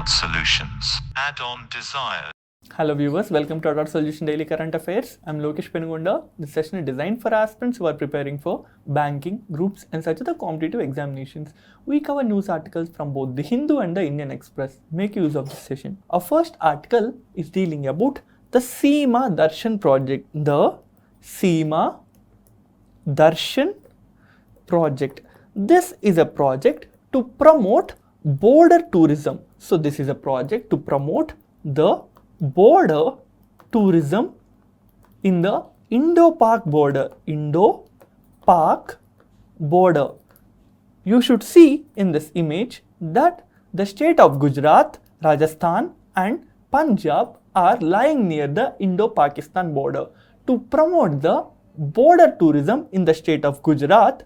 Addod Solutions. Add-on desired. Hello viewers, welcome to Addod Solution Daily Current Affairs. I'm Lokesh Penugunda. This session is designed for aspirants who are preparing for banking, groups and such other competitive examinations. We cover news articles from both the Hindu and the Indian Express. Make use of this session. Our first article is dealing about the Seema Darshan project. The Seema Darshan project. This is a project to promote border tourism. So this is a project to promote the border tourism in the Indo-Pak border. Indo-Pak border. You should see in this image that the state of Gujarat, Rajasthan and Punjab are lying near the Indo-Pakistan border. To promote the border tourism in the state of Gujarat,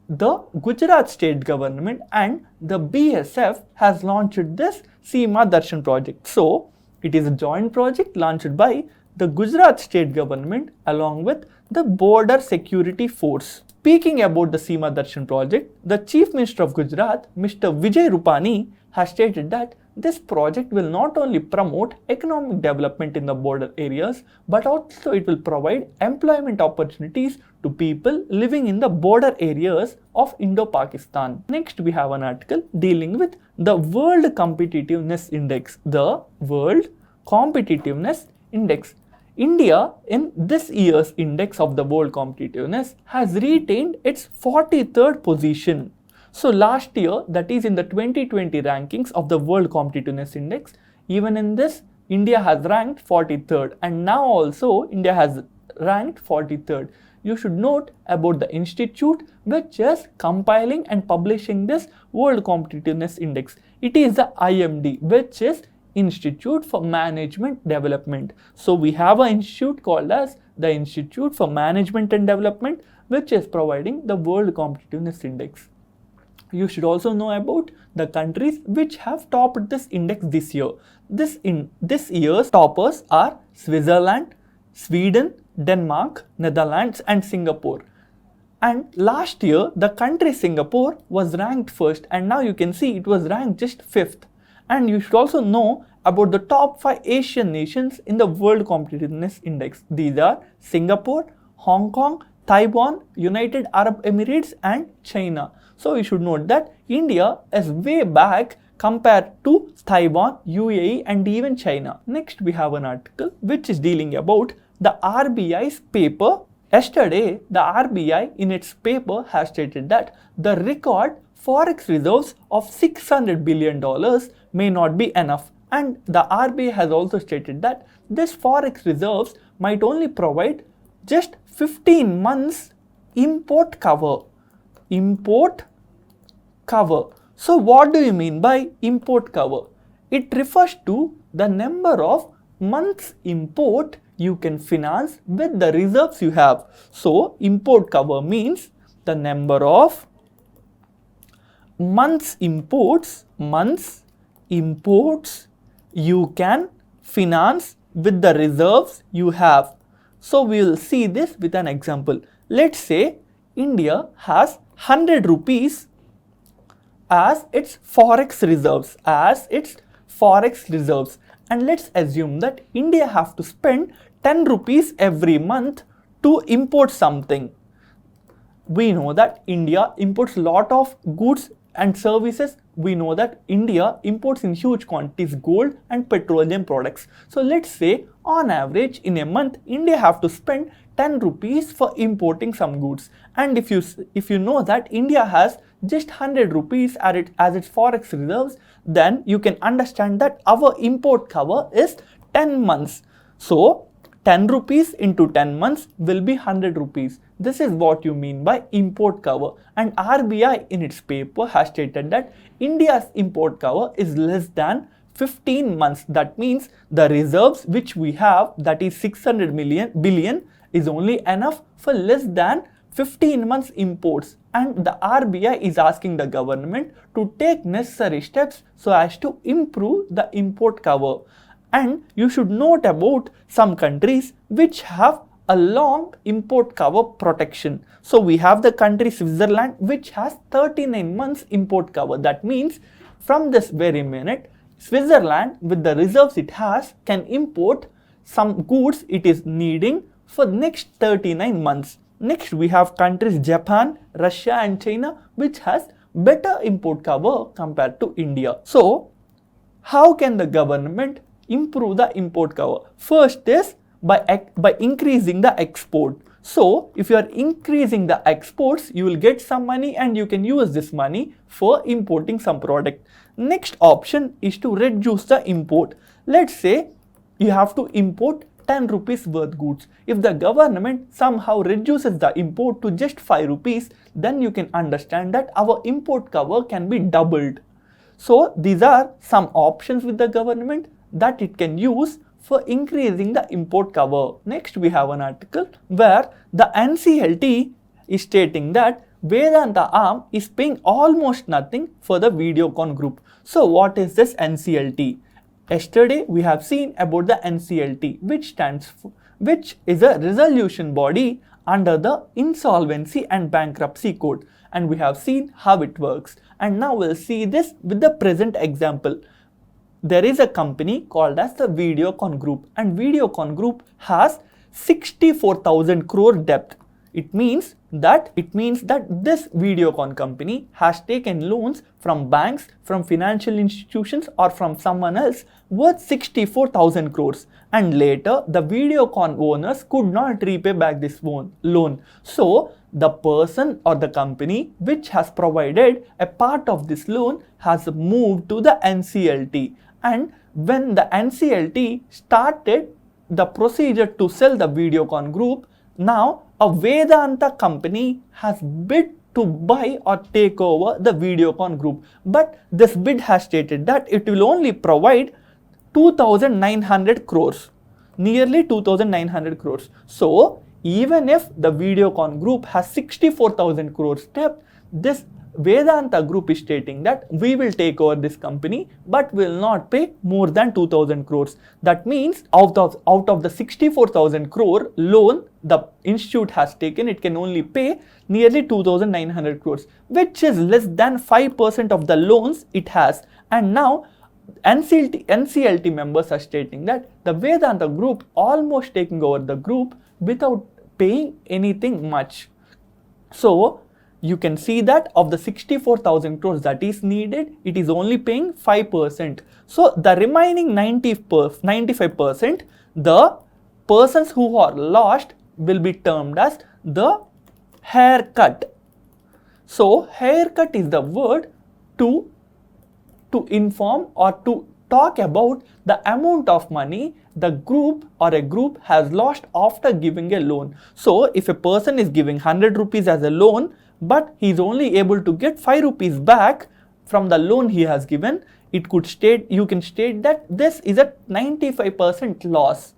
the Gujarat state government and the BSF has launched this Seema Darshan project. So, it is a joint project launched by the Gujarat state government along with the border security force. Speaking about the Seema Darshan project, the Chief Minister of Gujarat, Mr. Vijay Rupani, has stated that this project will not only promote economic development in the border areas, but also it will provide employment opportunities to people living in the border areas of Indo-Pakistan. Next, we have an article dealing with the World Competitiveness Index. The World Competitiveness Index. India, in this year's index of the World Competitiveness, has retained its 43rd position. So last year, that is in the 2020 rankings of the World Competitiveness Index, even in this, India has ranked 43rd, and now also India has ranked 43rd. You should note about the institute which is compiling and publishing this World Competitiveness Index. It is the IMD, which is Institute for Management Development. So we have an institute called as the Institute for Management and Development, which is providing the World Competitiveness Index. You should also know about the countries which have topped this index this year. This year's toppers are Switzerland, Sweden, Denmark, Netherlands and Singapore. And last year, the country Singapore was ranked first, and now you can see it was ranked just 5th. And you should also know about the top 5 Asian nations in the World Competitiveness Index. These are Singapore, Hong Kong, Taiwan, United Arab Emirates and China. So you should note that India is way back compared to Taiwan, UAE and even China. Next, we have an article which is dealing about the RBI's paper. Yesterday, the RBI in its paper has stated that the record forex reserves of $600 billion may not be enough. And the RBI has also stated that this forex reserves might only provide just 15 months import cover. Import cover. So what do you mean by import cover? It refers to the number of months import you can finance with the reserves you have. So import cover means the number of months imports you can finance with the reserves you have. So we will see this with an example. Let's say India has 100 rupees as its forex reserves, and let's assume that India have to spend 10 rupees every month to import something. We know that India imports a lot of goods and services. We know that India imports in huge quantities gold and petroleum products. So let's say on average in a month India have to spend 10 rupees for importing some goods. And if you know that India has just 100 rupees as its forex reserves, then you can understand that our import cover is 10 months. So 10 rupees into 10 months will be 100 rupees. This is what you mean by import cover. And RBI in its paper has stated that India's import cover is less than 15 months. That means the reserves which we have, that is 600 billion, is only enough for less than 15 months imports. And the RBI is asking the government to take necessary steps so as to improve the import cover. And you should note about some countries which have a long import cover protection. So we have the country Switzerland, which has 39 months import cover. That means from this very minute, Switzerland, with the reserves it has, can import some goods it is needing for next 39 months. Next, we have countries Japan, Russia and China, which has better import cover compared to India. So, how can the government improve the import cover? First is by increasing the export. So, if you are increasing the exports, you will get some money and you can use this money for importing some product. Next option is to reduce the import. Let's say you have to import 10 rupees worth goods. If the government somehow reduces the import to just 5 rupees, then you can understand that our import cover can be doubled. So, these are some options with the government that it can use for increasing the import cover. Next, we have an article where the NCLT is stating that Vedanta arm is paying almost nothing for the Videocon group. So, what is this NCLT? Yesterday, we have seen about the NCLT, which is a resolution body under the Insolvency and Bankruptcy Code, and we have seen how it works. And now we'll see this with the present example. There is a company called as the Videocon Group, and Videocon Group has 64,000 crore debt. It means that this Videocon company has taken loans from banks, from financial institutions or from someone else worth 64,000 crores, and later the Videocon owners could not repay back this loan. So the person or the company which has provided a part of this loan has moved to the NCLT, and when the NCLT started the procedure to sell the Videocon Group, now a Vedanta company has bid to buy or take over the Videocon Group, but this bid has stated that it will only provide 2,900 crores, nearly 2,900 crores. So, even if the Videocon Group has 64,000 crores debt, this Vedanta Group is stating that we will take over this company but will not pay more than 2,000 crores. That means out of the 64,000 crore loan the institute has taken, it can only pay nearly 2,900 crores, which is less than 5% of the loans it has. And now NCLT members are stating that the Vedanta Group almost taking over the group without paying anything much. So, you can see that of the 64,000 crores that is needed, it is only paying 5%. So, the remaining 95%, the persons who are lost will be termed as the haircut. So, haircut is the word to inform or to talk about the amount of money the group or a group has lost after giving a loan. So, if a person is giving 100 rupees as a loan, but he is only able to get 5 rupees back from the loan he has given, you can state that this is a 95% loss,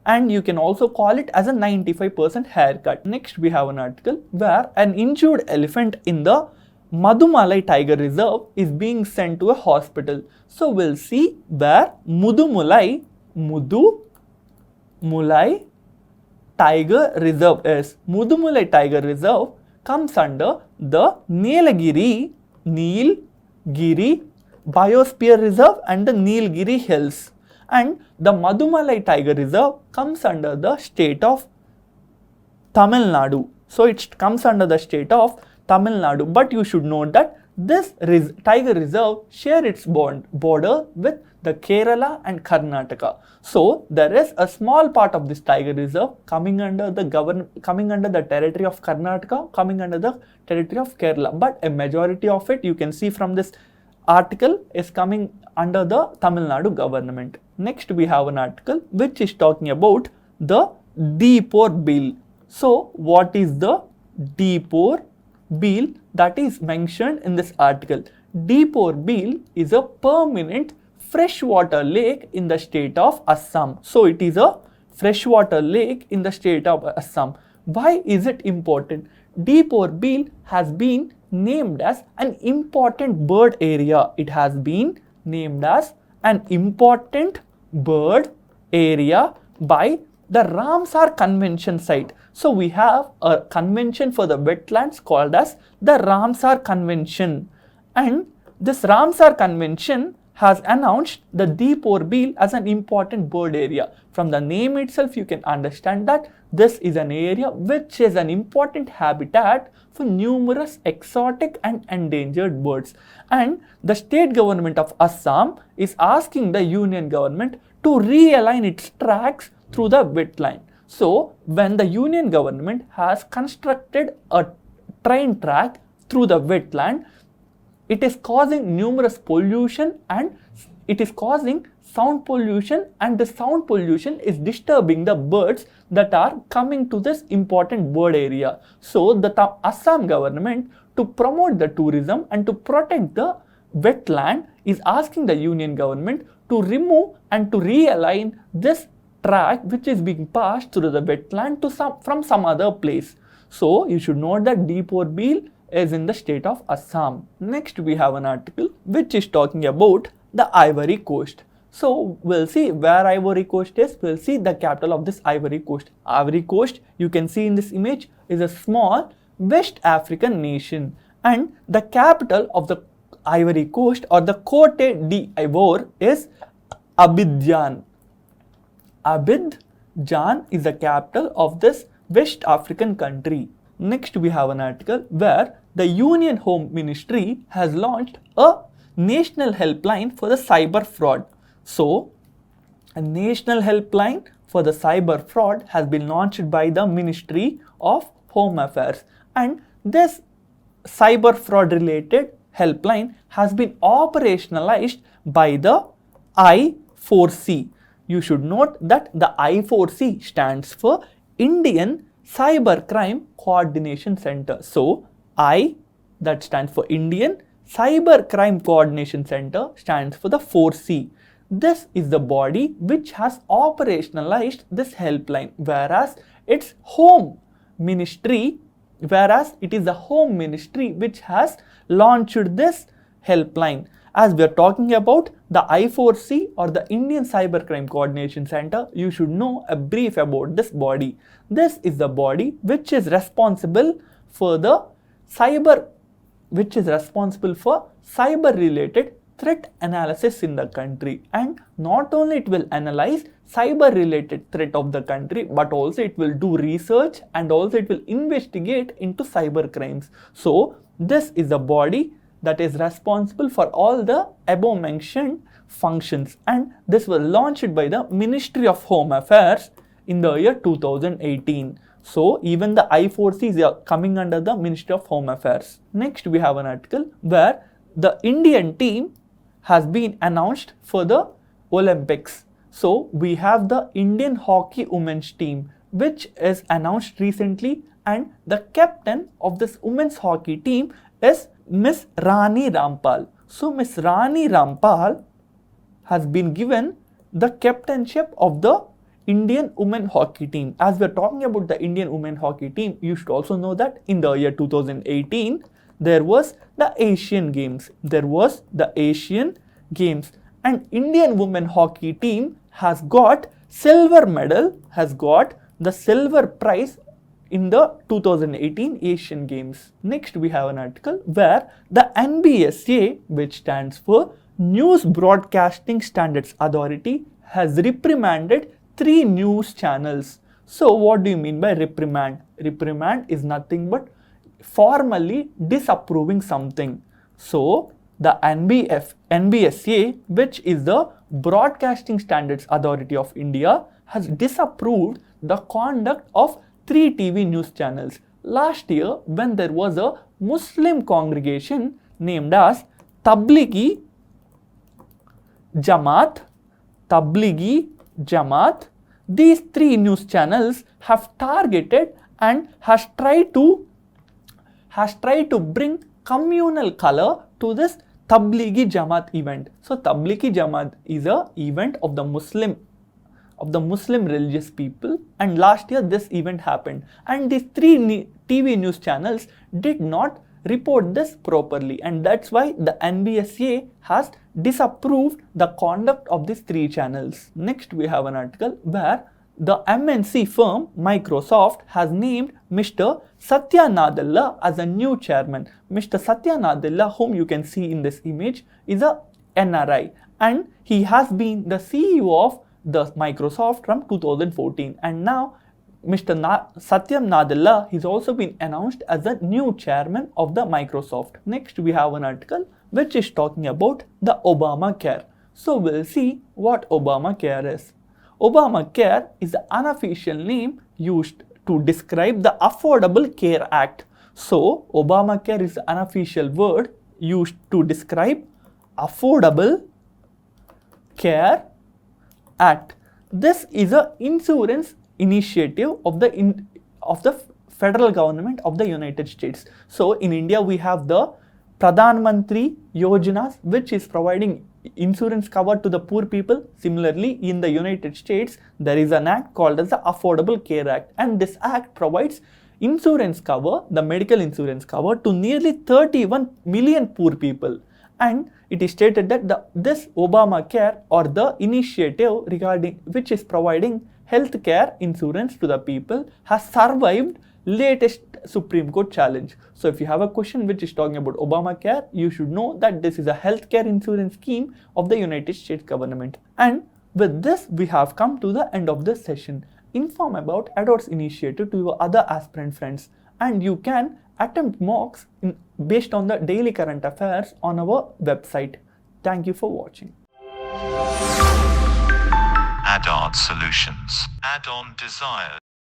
and you can also call it as a 95% haircut. Next, we have an article where an injured elephant in the Madumalai Tiger Reserve is being sent to a hospital. So, we'll see where Mudumulai Tiger Reserve is. Mudumulai Tiger Reserve comes under the Nilgiri Biosphere Reserve and the Nilgiri Hills, and the Madumalai Tiger Reserve comes under the state of Tamil Nadu. So, it comes under the state of Tamil Nadu, but you should note that this Tiger Reserve share its border with the Kerala and Karnataka. So, there is a small part of this Tiger Reserve coming under the territory of Karnataka, coming under the territory of Kerala, but a majority of it, you can see from this article, is coming under the Tamil Nadu government. Next, we have an article which is talking about the Depo Bill. So, what is the Depo Bill that is mentioned in this article? Depo Bill is a permanent freshwater lake in the state of Assam. So, it is a freshwater lake in the state of Assam. Why is it important? Depo Bill has been named as an important bird area. It has been named as an important bird area by the Ramsar Convention site. So, we have a convention for the wetlands called as the Ramsar Convention, and this Ramsar Convention has announced the Depo Bill as an important bird area. From the name itself, you can understand that this is an area which is an important habitat for numerous exotic and endangered birds. And the state government of Assam is asking the union government to realign its tracks through the wetland. So, when the union government has constructed a train track through the wetland, it is causing numerous pollution and it is causing sound pollution, and the sound pollution is disturbing the birds that are coming to this important bird area. So the Assam government, to promote the tourism and to protect the wetland, is asking the union government to remove and to realign this track which is being passed through the wetland to from some other place. So you should note that Depo Bill is in the state of Assam. Next we have an article which is talking about the Ivory Coast. So we'll see where Ivory Coast is. We'll see the capital of this Ivory Coast. Ivory Coast, you can see in this image, is a small West African nation, and the capital of the Ivory Coast, or the Cote d'Ivoire, is Abidjan. Abidjan is the capital of this West African country. Next we have an article where the Union Home Ministry has launched a national helpline for the cyber fraud. So, a national helpline for the cyber fraud has been launched by the Ministry of Home Affairs, and this cyber fraud related helpline has been operationalized by the I4C. You should note that the I4C stands for Indian Cybercrime Coordination Center. So, I, that stands for Indian Cybercrime Coordination Center, stands for the 4C. This is the body which has operationalized this helpline, whereas it is the Home Ministry which has launched this helpline. As we are talking about the I4C, or the Indian Cybercrime Coordination Center, you should know a brief about this body. This is the body which is responsible for cyber related threat analysis in the country, and not only it will analyze cyber related threat of the country, but also it will do research and also it will investigate into cyber crimes. So this is the body that is responsible for all the above mentioned functions, and this was launched by the Ministry of Home Affairs in the year 2018. So even the I4C is coming under the Ministry of Home Affairs. Next we have an article where the Indian team has been announced for the Olympics. So we have the Indian hockey women's team which is announced recently, and the captain of this women's hockey team is Miss Rani Rampal. So Miss Rani Rampal has been given the captainship of the Indian women hockey team. As we are talking about the Indian women hockey team, you should also know that in the year 2018 there was the Asian Games. And Indian women hockey team has got silver medal, has got the silver prize in the 2018 Asian Games. Next we have an article where the NBSA, which stands for News Broadcasting Standards Authority, has reprimanded 3 news channels. So what do you mean by reprimand? Reprimand is nothing but formally disapproving something. So the NBSA, which is the Broadcasting Standards Authority of India, has disapproved the conduct of 3 TV news channels. Last year, when there was a Muslim congregation named as Tablighi Jamaat, these 3 news channels have targeted and has tried to bring communal color to this Tablighi Jamaat event. So Tablighi Jamaat is a event of the Muslim religious people, and last year this event happened, and these 3 TV news channels did not report this properly, and that's why the NBSA has disapproved the conduct of these 3 channels. Next we have an article where the MNC firm Microsoft has named Mr. Satya Nadella as a new chairman. Mr. Satya Nadella, whom you can see in this image, is a NRI, and he has been the CEO of the Microsoft from 2014, and now Mr. Satyam Nadella has also been announced as the new chairman of the Microsoft. Next, we have an article which is talking about the Obamacare. So we'll see what Obamacare is. Obamacare is the unofficial name used to describe the Affordable Care Act. So Obamacare is the unofficial word used to describe Affordable Care Act. This is an insurance initiative of the federal government of the United States. So in India we have the Pradhan Mantri Yojanas, which is providing insurance cover to the poor people. Similarly, in the United States there is an act called as the Affordable Care Act, and this act provides insurance cover, the medical insurance cover, to nearly 31 million poor people. And it is stated that this Obamacare, or the initiative regarding which is providing health care insurance to the people, has survived latest Supreme Court challenge. So if you have a question which is talking about Obamacare, you should know that this is a healthcare insurance scheme of the United States government. And with this, we have come to the end of this session. Inform about Addod's initiative to your other aspirant friends, and you can attempt mocks based on the daily current affairs on our website. Thank you for watching. Addod Solutions. Add-on Desires.